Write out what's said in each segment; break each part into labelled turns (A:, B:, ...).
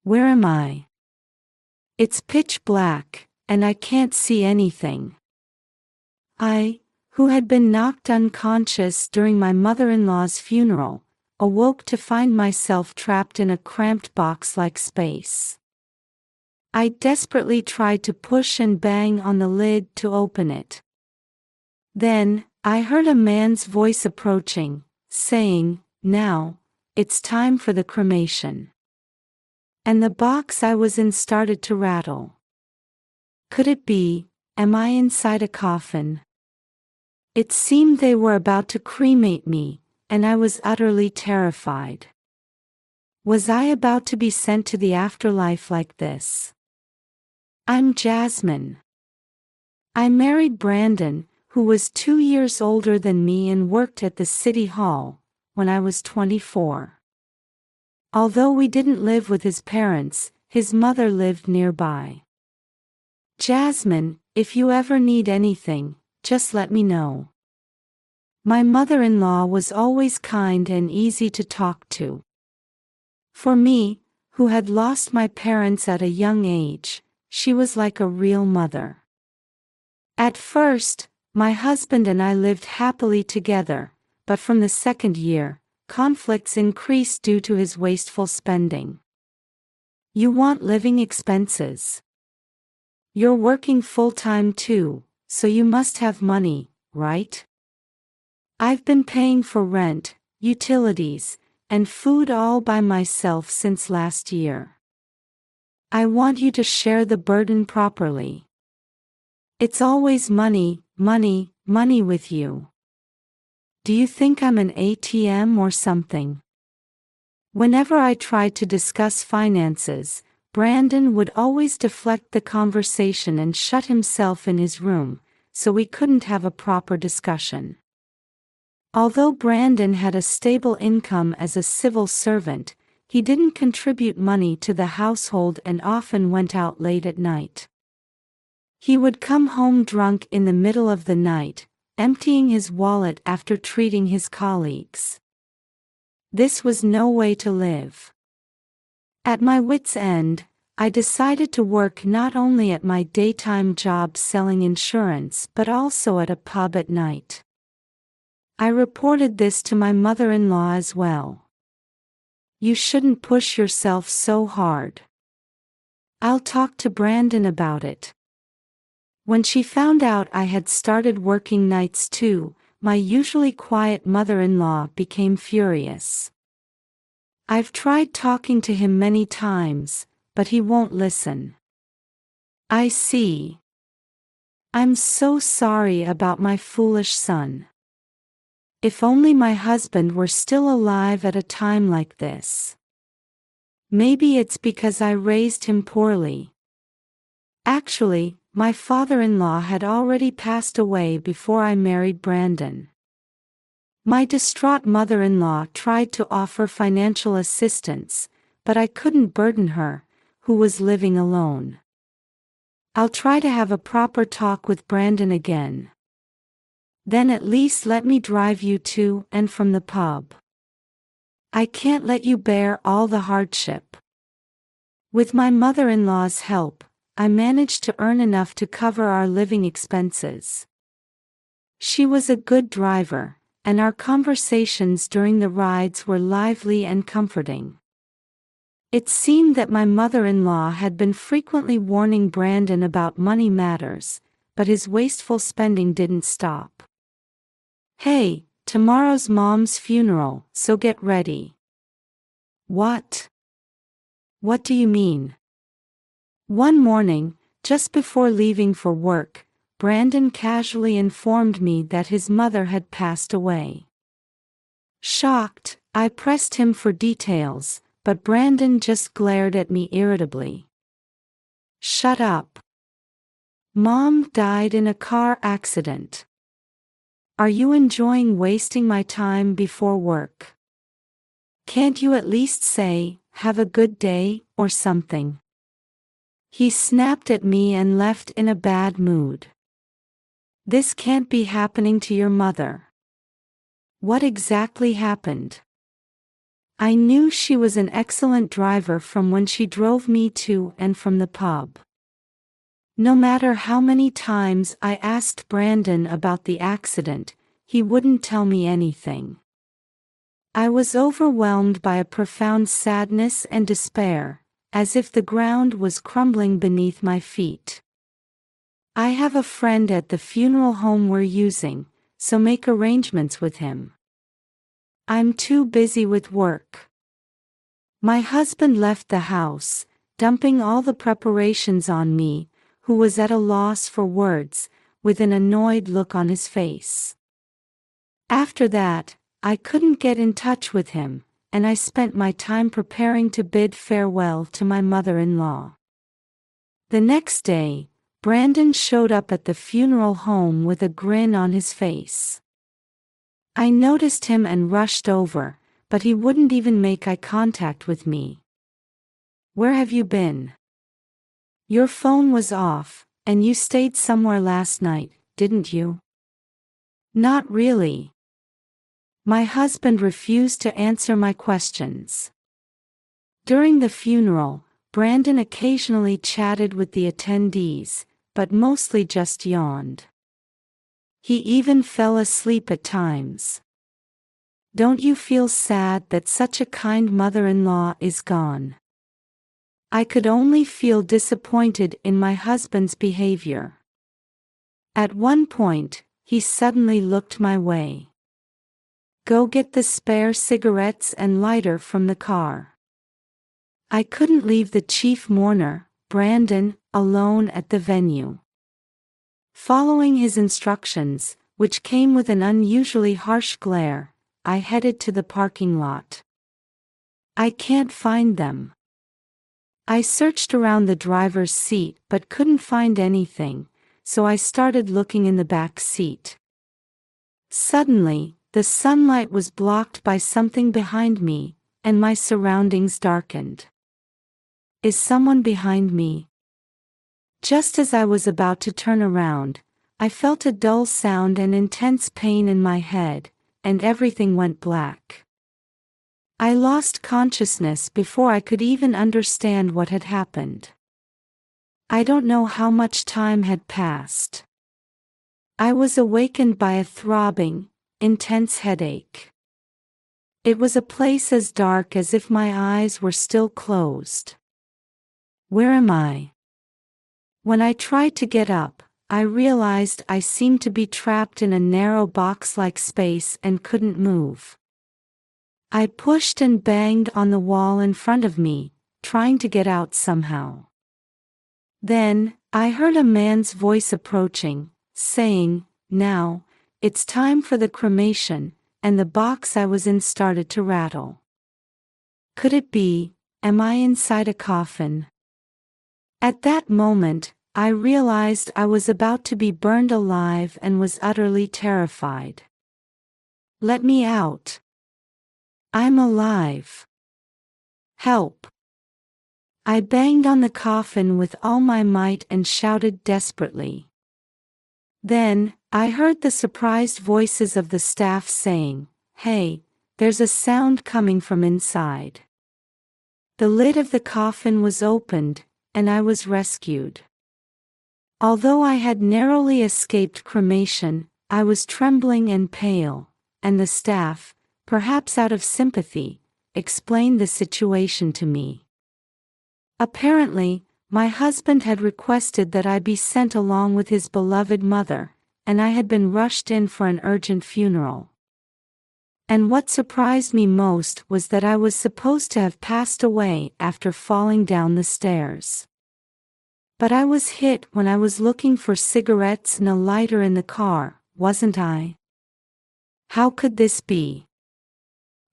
A: Where am I? It's pitch black, and I can't see anything. I, who had been knocked unconscious during my mother-in-law's funeral, awoke to find myself trapped in a cramped box-like space. I desperately tried to push and bang on the lid to open it. Then, I heard a man's voice approaching, saying, "Now, it's time for the cremation." And the box I was in started to rattle. Could it be, am I inside a coffin? It seemed they were about to cremate me, and I was utterly terrified. Was I about to be sent to the afterlife like this? I'm Jasmine. I married Brandon, who was 2 years older than me and worked at the city hall, when I was 24. Although we didn't live with his parents, his mother lived nearby. Jasmine, if you ever need anything, just let me know. My mother-in-law was always kind and easy to talk to. For me, who had lost my parents at a young age, she was like a real mother. At first, my husband and I lived happily together, but from the second year, conflicts increased due to his wasteful spending. You want living expenses. You're working full-time too, so you must have money, right? I've been paying for rent, utilities, and food all by myself since last year. I want you to share the burden properly. It's always money, money, money with you. Do you think I'm an ATM or something? Whenever I tried to discuss finances, Brandon would always deflect the conversation and shut himself in his room, so we couldn't have a proper discussion. Although Brandon had a stable income as a civil servant, he didn't contribute money to the household and often went out late at night. He would come home drunk in the middle of the night, emptying his wallet after treating his colleagues. This was no way to live. At my wit's end, I decided to work not only at my daytime job selling insurance but also at a pub at night. I reported this to my mother-in-law as well. You shouldn't push yourself so hard. I'll talk to Brandon about it. When she found out I had started working nights too, my usually quiet mother-in-law became furious. I've tried talking to him many times, but he won't listen. I see. I'm so sorry about my foolish son. If only my husband were still alive at a time like this. Maybe it's because I raised him poorly. Actually, my father-in-law had already passed away before I married Brandon. My distraught mother-in-law tried to offer financial assistance, but I couldn't burden her, who was living alone. I'll try to have a proper talk with Brandon again. Then at least let me drive you to and from the pub. I can't let you bear all the hardship. With my mother-in-law's help, I managed to earn enough to cover our living expenses. She was a good driver, and our conversations during the rides were lively and comforting. It seemed that my mother-in-law had been frequently warning Brandon about money matters, but his wasteful spending didn't stop. Hey, tomorrow's Mom's funeral, so get ready. What? What do you mean? One morning, just before leaving for work, Brandon casually informed me that his mother had passed away. Shocked, I pressed him for details, but Brandon just glared at me irritably. Shut up. Mom died in a car accident. Are you enjoying wasting my time before work? Can't you at least say, "Have a good day," or something? He snapped at me and left in a bad mood. This can't be happening to your mother. What exactly happened? I knew she was an excellent driver from when she drove me to and from the pub. No matter how many times I asked Brandon about the accident, he wouldn't tell me anything. I was overwhelmed by a profound sadness and despair, as if the ground was crumbling beneath my feet. I have a friend at the funeral home we're using, so make arrangements with him. I'm too busy with work. My husband left the house, dumping all the preparations on me, who was at a loss for words, with an annoyed look on his face. After that, I couldn't get in touch with him, and I spent my time preparing to bid farewell to my mother-in-law. The next day, Brandon showed up at the funeral home with a grin on his face. I noticed him and rushed over, but he wouldn't even make eye contact with me. "Where have you been? Your phone was off, and you stayed somewhere last night, didn't you?" "Not really." My husband refused to answer my questions. During the funeral, Brandon occasionally chatted with the attendees, but mostly just yawned. He even fell asleep at times. Don't you feel sad that such a kind mother-in-law is gone? I could only feel disappointed in my husband's behavior. At one point, he suddenly looked my way. "Go get the spare cigarettes and lighter from the car." I couldn't leave the chief mourner, Brandon, alone at the venue. Following his instructions, which came with an unusually harsh glare, I headed to the parking lot. I can't find them. I searched around the driver's seat but couldn't find anything, so I started looking in the back seat. Suddenly, the sunlight was blocked by something behind me, and my surroundings darkened. Is someone behind me? Just as I was about to turn around, I felt a dull sound and intense pain in my head, and everything went black. I lost consciousness before I could even understand what had happened. I don't know how much time had passed. I was awakened by a throbbing, intense headache. It was a place as dark as if my eyes were still closed. Where am I? When I tried to get up, I realized I seemed to be trapped in a narrow box-like space and couldn't move. I pushed and banged on the wall in front of me, trying to get out somehow. Then, I heard a man's voice approaching, saying, "Now, it's time for the cremation," and the box I was in started to rattle. Could it be, am I inside a coffin? At that moment, I realized I was about to be burned alive and was utterly terrified. "Let me out. I'm alive. Help." I banged on the coffin with all my might and shouted desperately. Then, I heard the surprised voices of the staff saying, "Hey, there's a sound coming from inside." The lid of the coffin was opened, and I was rescued. Although I had narrowly escaped cremation, I was trembling and pale, and the staff, perhaps out of sympathy, explained the situation to me. Apparently, my husband had requested that I be sent along with his beloved mother, and I had been rushed in for an urgent funeral. And what surprised me most was that I was supposed to have passed away after falling down the stairs. But I was hit when I was looking for cigarettes and a lighter in the car, wasn't I? How could this be?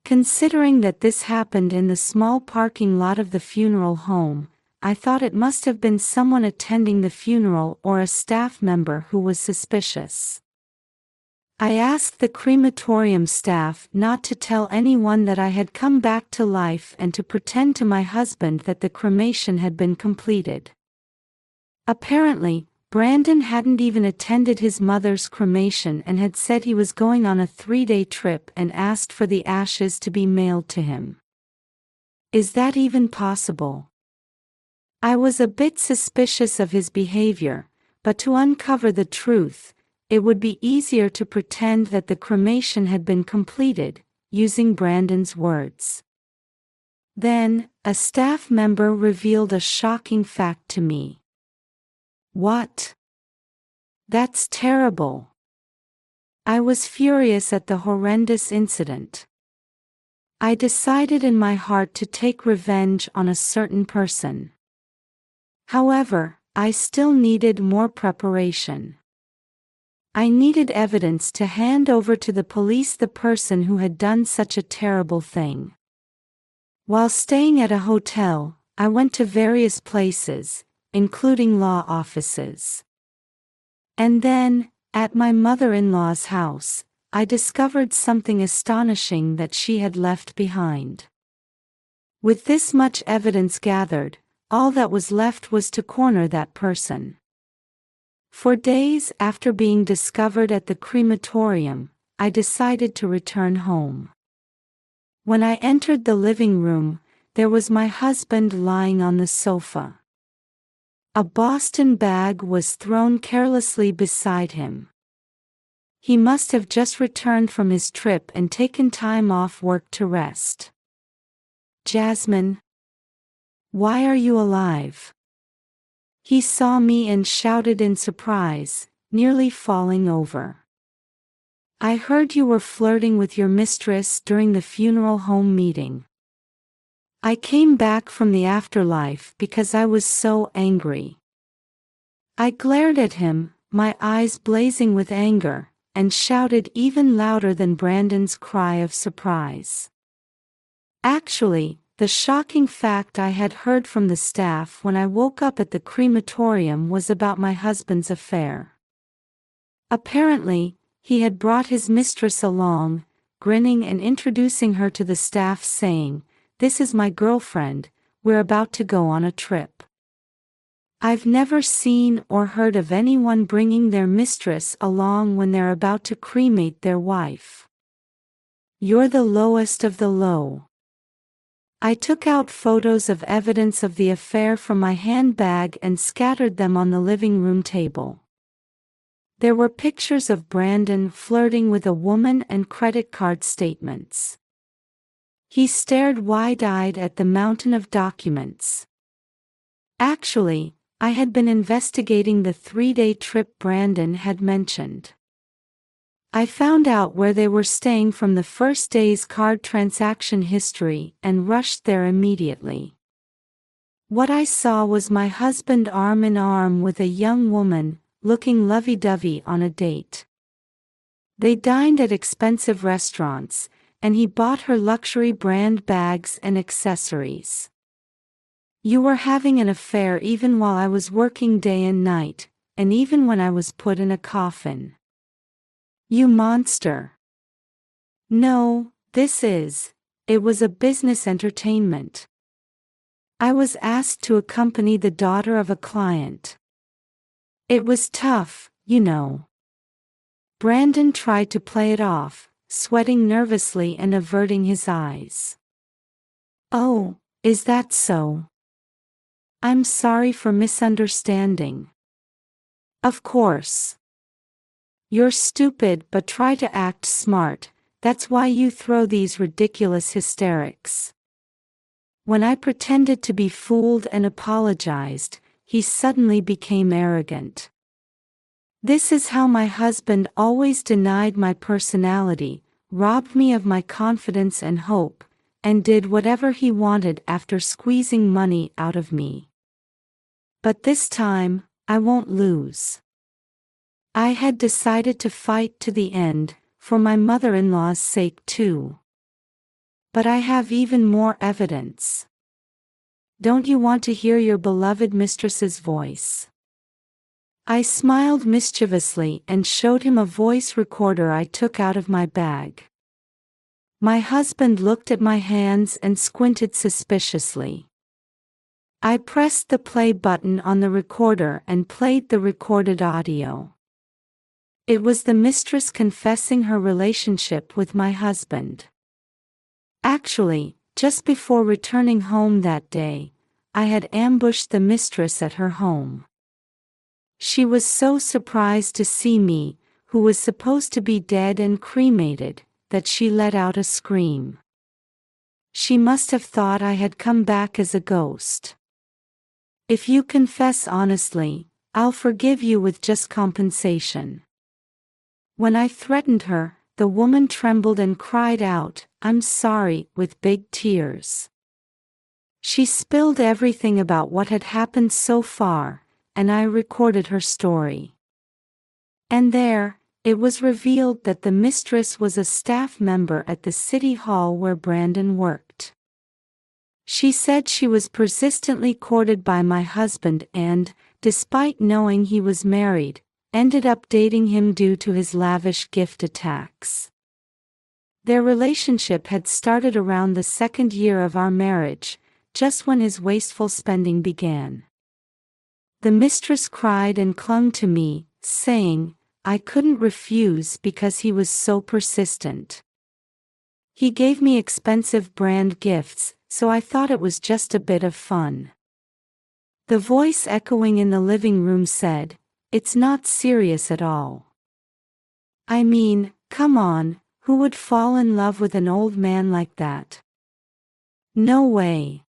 A: Considering that this happened in the small parking lot of the funeral home, I thought it must have been someone attending the funeral or a staff member who was suspicious. I asked the crematorium staff not to tell anyone that I had come back to life and to pretend to my husband that the cremation had been completed. Apparently, Brandon hadn't even attended his mother's cremation and had said he was going on a 3-day trip and asked for the ashes to be mailed to him. Is that even possible? I was a bit suspicious of his behavior, but to uncover the truth, it would be easier to pretend that the cremation had been completed, using Brandon's words. Then, a staff member revealed a shocking fact to me. What? That's terrible. I was furious at the horrendous incident. I decided in my heart to take revenge on a certain person. However, I still needed more preparation. I needed evidence to hand over to the police the person who had done such a terrible thing. While staying at a hotel, I went to various places, including law offices. And then, at my mother-in-law's house, I discovered something astonishing that she had left behind. With this much evidence gathered, all that was left was to corner that person. For days after being discovered at the crematorium, I decided to return home. When I entered the living room, there was my husband lying on the sofa. A Boston bag was thrown carelessly beside him. He must have just returned from his trip and taken time off work to rest. "Jasmine, why are you alive?" He saw me and shouted in surprise, nearly falling over. "I heard you were flirting with your mistress during the funeral home meeting. I came back from the afterlife because I was so angry." I glared at him, my eyes blazing with anger, and shouted even louder than Brandon's cry of surprise. Actually, the shocking fact I had heard from the staff when I woke up at the crematorium was about my husband's affair. Apparently, he had brought his mistress along, grinning and introducing her to the staff saying, "This is my girlfriend, we're about to go on a trip." I've never seen or heard of anyone bringing their mistress along when they're about to cremate their wife. You're the lowest of the low. I took out photos of evidence of the affair from my handbag and scattered them on the living room table. There were pictures of Brandon flirting with a woman and credit card statements. He stared wide-eyed at the mountain of documents. Actually, I had been investigating the 3-day trip Brandon had mentioned. I found out where they were staying from the first day's card transaction history and rushed there immediately. What I saw was my husband arm in arm with a young woman, looking lovey-dovey on a date. They dined at expensive restaurants, and he bought her luxury brand bags and accessories. "You were having an affair even while I was working day and night, and even when I was put in a coffin. You monster." "No, it was a business entertainment. I was asked to accompany the daughter of a client. It was tough, you know." Brandon tried to play it off, sweating nervously and averting his eyes. "Oh, is that so? I'm sorry for misunderstanding." "Of course. You're stupid but try to act smart, that's why you throw these ridiculous hysterics." When I pretended to be fooled and apologized, he suddenly became arrogant. This is how my husband always denied my personality, robbed me of my confidence and hope, and did whatever he wanted after squeezing money out of me. But this time, I won't lose. I had decided to fight to the end, for my mother-in-law's sake too. But I have even more evidence. Don't you want to hear your beloved mistress's voice? I smiled mischievously and showed him a voice recorder I took out of my bag. My husband looked at my hands and squinted suspiciously. I pressed the play button on the recorder and played the recorded audio. It was the mistress confessing her relationship with my husband. Actually, Just before returning home that day, I had ambushed the mistress at her home. She was so surprised to see me, who was supposed to be dead and cremated, that she let out a scream. She must have thought I had come back as a ghost. If you confess honestly, I'll forgive you with just compensation. When I threatened her, the woman trembled and cried out, "I'm sorry," with big tears. She spilled everything about what had happened so far, and I recorded her story. And there, it was revealed that the mistress was a staff member at the city hall where Brandon worked. She said she was persistently courted by my husband and, despite knowing he was married, ended up dating him due to his lavish gift attacks. Their relationship had started around the second year of our marriage, just when his wasteful spending began. The mistress cried and clung to me, saying, I couldn't refuse because he was so persistent. He gave me expensive brand gifts, so I thought it was just a bit of fun. The voice echoing in the living room said, "It's not serious at all. I mean, come on, who would fall in love with an old man like that? No way."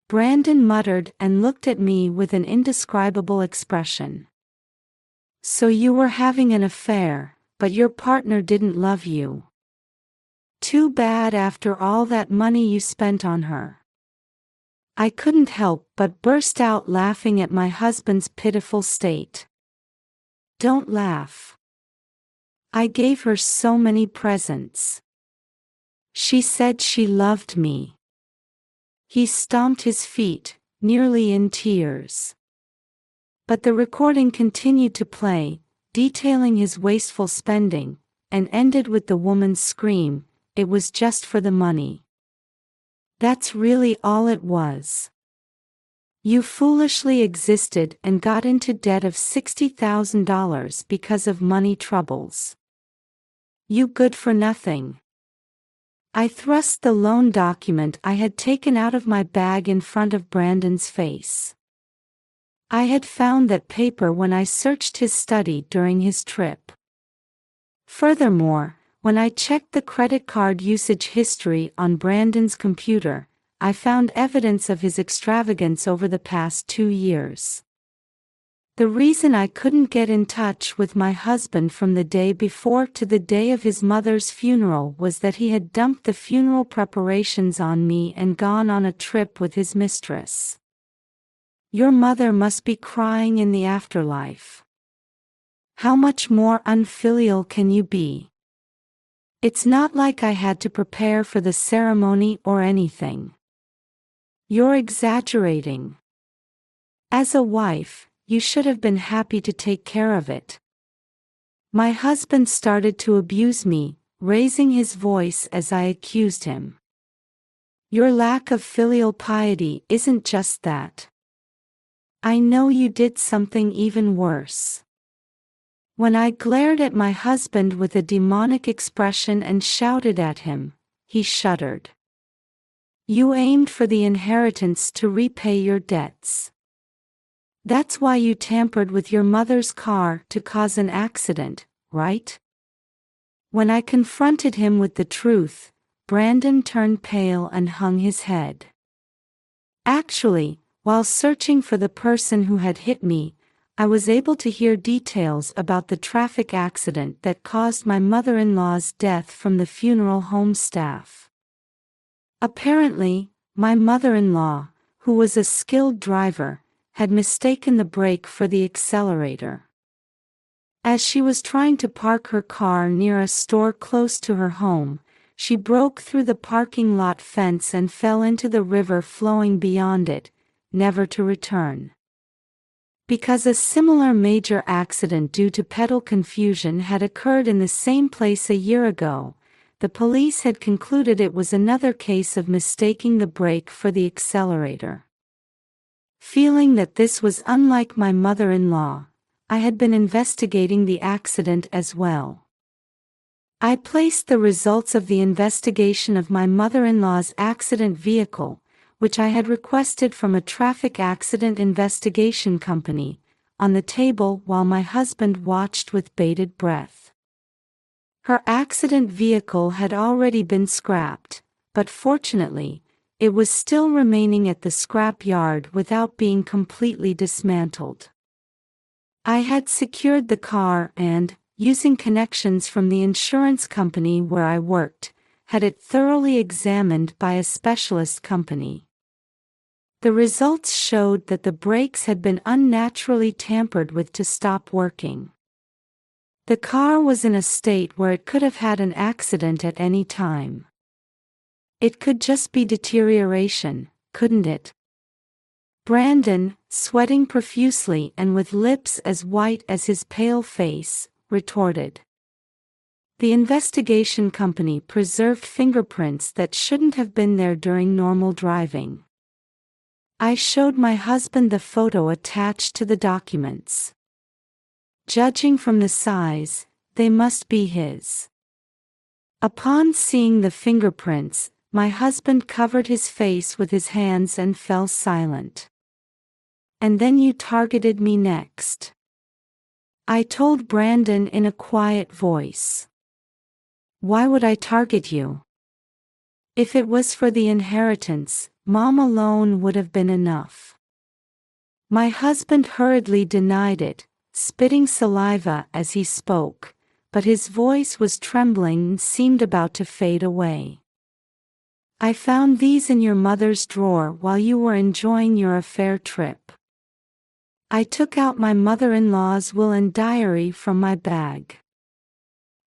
A: Brandon muttered and looked at me with an indescribable expression. "So you were having an affair, but your partner didn't love you. Too bad after all that money you spent on her." I couldn't help but burst out laughing at my husband's pitiful state. "Don't laugh. I gave her so many presents. She said she loved me." He stomped his feet, nearly in tears. But the recording continued to play, detailing his wasteful spending, and ended with the woman's scream, "It was just for the money. That's really all it was. You foolishly existed and got into debt of $60,000 because of money troubles. You good for nothing." I thrust the loan document I had taken out of my bag in front of Brandon's face. I had found that paper when I searched his study during his trip. Furthermore, when I checked the credit card usage history on Brandon's computer, I found evidence of his extravagance over the past 2 years. The reason I couldn't get in touch with my husband from the day before to the day of his mother's funeral was that he had dumped the funeral preparations on me and gone on a trip with his mistress. Your mother must be crying in the afterlife. How much more unfilial can you be? It's not like I had to prepare for the ceremony or anything. You're exaggerating. As a wife, you should have been happy to take care of it. My husband started to abuse me, raising his voice as I accused him. Your lack of filial piety isn't just that. I know you did something even worse. When I glared at my husband with a demonic expression and shouted at him, he shuddered. You aimed for the inheritance to repay your debts. That's why you tampered with your mother's car to cause an accident, right? When I confronted him with the truth, Brandon turned pale and hung his head. Actually, while searching for the person who had hit me, I was able to hear details about the traffic accident that caused my mother-in-law's death from the funeral home staff. Apparently, my mother-in-law, who was a skilled driver, had mistaken the brake for the accelerator. As she was trying to park her car near a store close to her home, she broke through the parking lot fence and fell into the river flowing beyond it, never to return. Because a similar major accident due to pedal confusion had occurred in the same place a year ago, the police had concluded it was another case of mistaking the brake for the accelerator. Feeling that this was unlike my mother-in-law, I had been investigating the accident as well. I placed the results of the investigation of my mother-in-law's accident vehicle, which I had requested from a traffic accident investigation company, on the table while my husband watched with bated breath. Her accident vehicle had already been scrapped, but fortunately, it was still remaining at the scrap yard without being completely dismantled. I had secured the car and, using connections from the insurance company where I worked, had it thoroughly examined by a specialist company. The results showed that the brakes had been unnaturally tampered with to stop working. The car was in a state where it could have had an accident at any time. It could just be deterioration, couldn't it? Brandon, sweating profusely and with lips as white as his pale face, retorted. The investigation company preserved fingerprints that shouldn't have been there during normal driving. I showed my husband the photo attached to the documents. Judging from the size, they must be his. Upon seeing the fingerprints, my husband covered his face with his hands and fell silent. And then you targeted me next. I told Brandon in a quiet voice. Why would I target you? If it was for the inheritance, Mom alone would have been enough. My husband hurriedly denied it, spitting saliva as he spoke, but his voice was trembling and seemed about to fade away. I found these in your mother's drawer while you were enjoying your affair trip. I took out my mother-in-law's will and diary from my bag.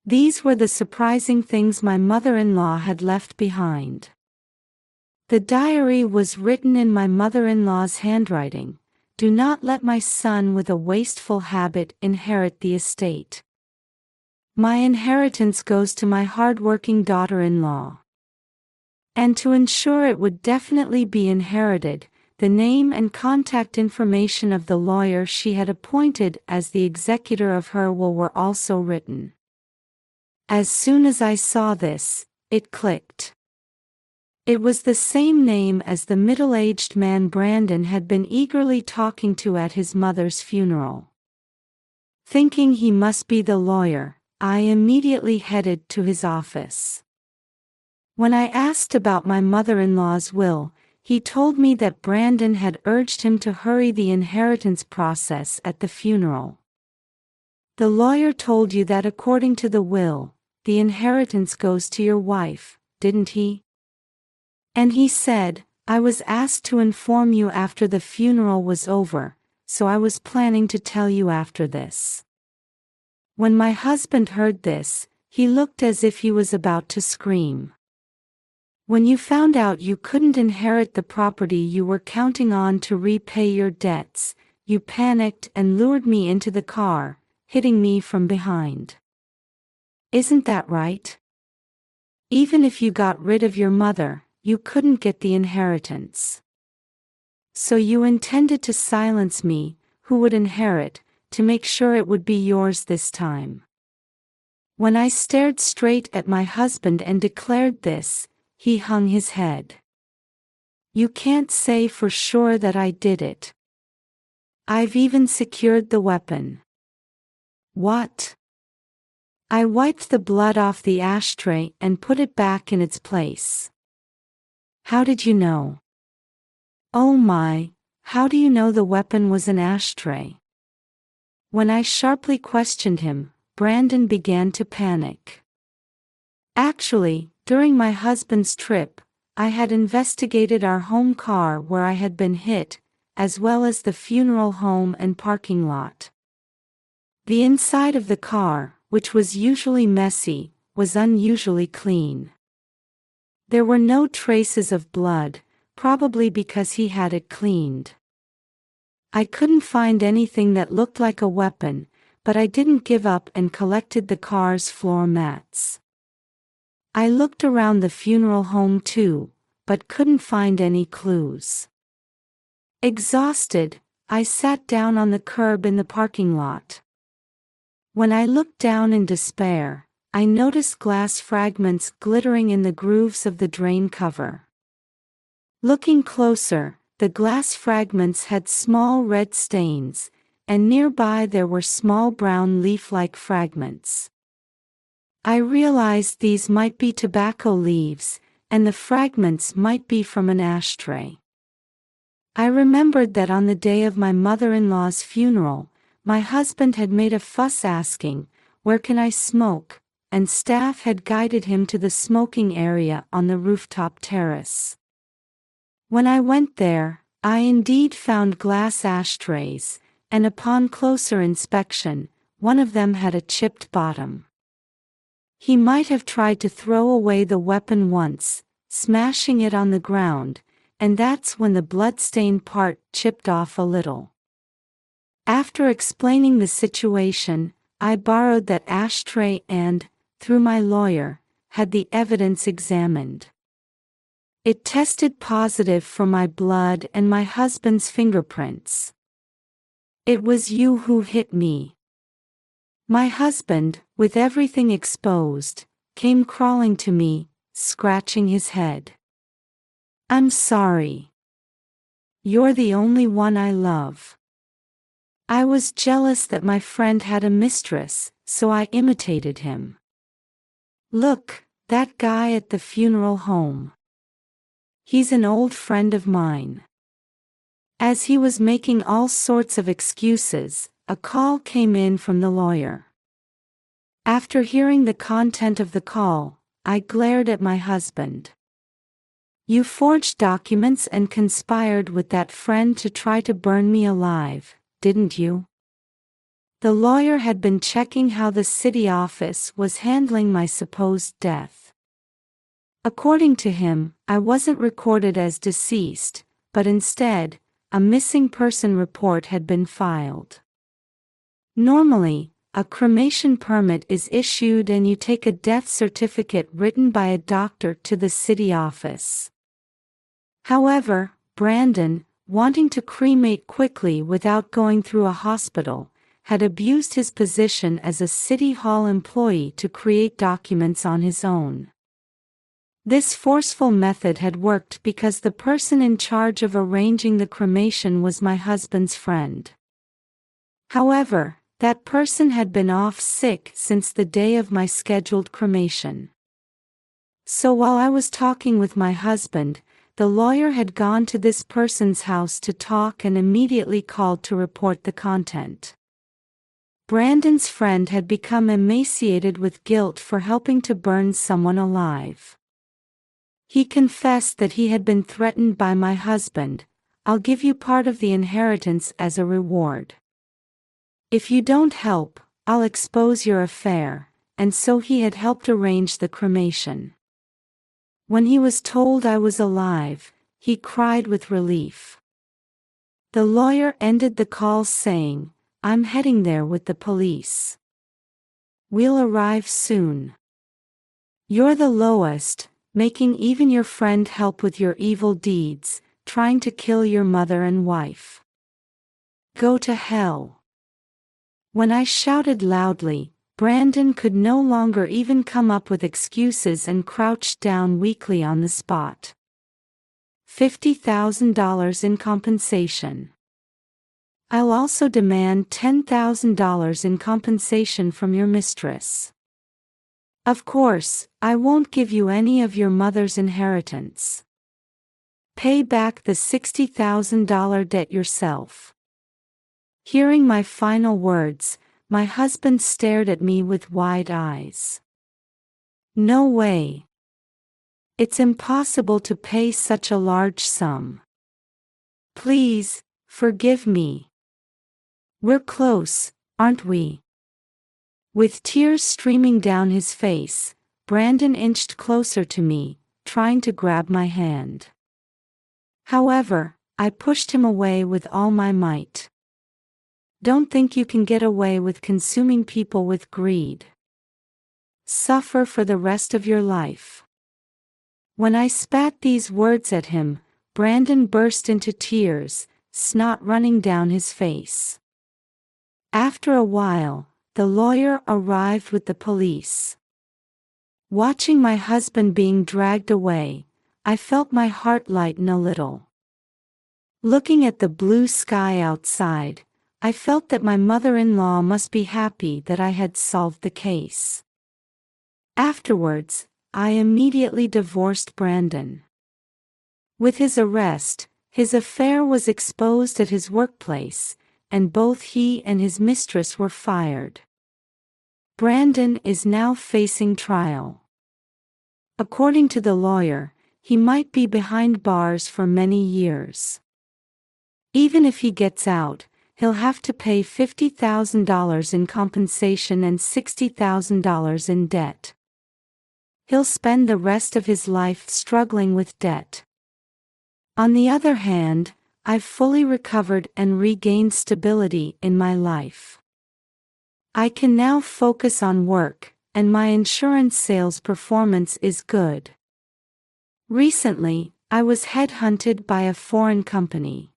A: These were the surprising things my mother-in-law had left behind. The diary was written in my mother-in-law's handwriting. Do not let my son with a wasteful habit inherit the estate. My inheritance goes to my hard-working daughter-in-law. And to ensure it would definitely be inherited, the name and contact information of the lawyer she had appointed as the executor of her will were also written. As soon as I saw this, it clicked. It was the same name as the middle-aged man Brandon had been eagerly talking to at his mother's funeral. Thinking he must be the lawyer, I immediately headed to his office. When I asked about my mother-in-law's will, he told me that Brandon had urged him to hurry the inheritance process at the funeral. The lawyer told you that according to the will, the inheritance goes to your wife, didn't he? And he said, I was asked to inform you after the funeral was over, so I was planning to tell you after this. When my husband heard this, he looked as if he was about to scream. When you found out you couldn't inherit the property you were counting on to repay your debts, you panicked and lured me into the car, hitting me from behind. Isn't that right? Even if you got rid of your mother, you couldn't get the inheritance. So you intended to silence me, who would inherit, to make sure it would be yours this time. When I stared straight at my husband and declared this, he hung his head. You can't say for sure that I did it. I've even secured the weapon. What? I wiped the blood off the ashtray and put it back in its place. How did you know? Oh my, how do you know the weapon was an ashtray? When I sharply questioned him, Brandon began to panic. Actually, during my husband's trip, I had investigated our home car where I had been hit, as well as the funeral home and parking lot. The inside of the car, which was usually messy, was unusually clean. There were no traces of blood, probably because he had it cleaned. I couldn't find anything that looked like a weapon, but I didn't give up and collected the car's floor mats. I looked around the funeral home too, but couldn't find any clues. Exhausted, I sat down on the curb in the parking lot. When I looked down in despair, I noticed glass fragments glittering in the grooves of the drain cover. Looking closer, the glass fragments had small red stains, and nearby there were small brown leaf-like fragments. I realized these might be tobacco leaves, and the fragments might be from an ashtray. I remembered that on the day of my mother-in-law's funeral, my husband had made a fuss asking, "Where can I smoke?" and staff had guided him to the smoking area on the rooftop terrace. When I went there, I indeed found glass ashtrays, and upon closer inspection, one of them had a chipped bottom. He might have tried to throw away the weapon once, smashing it on the ground, and that's when the blood-stained part chipped off a little. After explaining the situation, I borrowed that ashtray and, through my lawyer, had the evidence examined. It tested positive for my blood and my husband's fingerprints. "It was you who hit me." My husband, with everything exposed, came crawling to me, scratching his head. "I'm sorry. You're the only one I love." I was jealous that my friend had a mistress, so I imitated him. "Look, that guy at the funeral home. He's an old friend of mine." As he was making all sorts of excuses, a call came in from the lawyer. After hearing the content of the call, I glared at my husband. "You forged documents and conspired with that friend to try to burn me alive, didn't you?" The lawyer had been checking how the city office was handling my supposed death. According to him, I wasn't recorded as deceased, but instead, a missing person report had been filed. Normally, a cremation permit is issued and you take a death certificate written by a doctor to the city office. However, Brandon, wanting to cremate quickly without going through a hospital, had abused his position as a city hall employee to create documents on his own. This forceful method had worked because the person in charge of arranging the cremation was my husband's friend. However, that person had been off sick since the day of my scheduled cremation. So while I was talking with my husband, the lawyer had gone to this person's house to talk and immediately called to report the content. Brandon's friend had become emaciated with guilt for helping to burn someone alive. He confessed that he had been threatened by my husband. "I'll give you part of the inheritance as a reward. If you don't help, I'll expose your affair," and so he had helped arrange the cremation. When he was told I was alive, he cried with relief. The lawyer ended the call saying, "I'm heading there with the police. We'll arrive soon. You're the lowest, making even your friend help with your evil deeds, trying to kill your mother and wife. Go to hell." When I shouted loudly, Brandon could no longer even come up with excuses and crouched down weakly on the spot. $50,000 in compensation. I'll also demand $10,000 in compensation from your mistress. Of course, I won't give you any of your mother's inheritance. Pay back the $60,000 debt yourself. Hearing my final words, my husband stared at me with wide eyes. "No way. It's impossible to pay such a large sum. Please, forgive me. We're close, aren't we?" With tears streaming down his face, Brandon inched closer to me, trying to grab my hand. However, I pushed him away with all my might. Don't think you can get away with consuming people with greed. Suffer for the rest of your life. When I spat these words at him, Brandon burst into tears, snot running down his face. After a while, the lawyer arrived with the police. Watching my husband being dragged away, I felt my heart lighten a little. Looking at the blue sky outside, I felt that my mother-in-law must be happy that I had solved the case. Afterwards, I immediately divorced Brandon. With his arrest, his affair was exposed at his workplace, and both he and his mistress were fired. Brandon is now facing trial. According to the lawyer, he might be behind bars for many years. Even if he gets out, he'll have to pay $50,000 in compensation and $60,000 in debt. He'll spend the rest of his life struggling with debt. On the other hand, I've fully recovered and regained stability in my life. I can now focus on work, and my insurance sales performance is good. Recently, I was headhunted by a foreign company.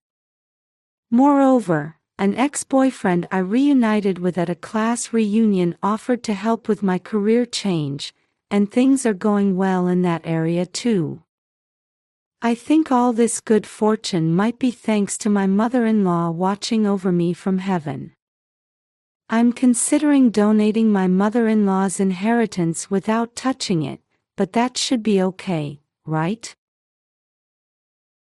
A: Moreover, an ex-boyfriend I reunited with at a class reunion offered to help with my career change, and things are going well in that area too. I think all this good fortune might be thanks to my mother-in-law watching over me from heaven. I'm considering donating my mother-in-law's inheritance without touching it, but that should be okay, right?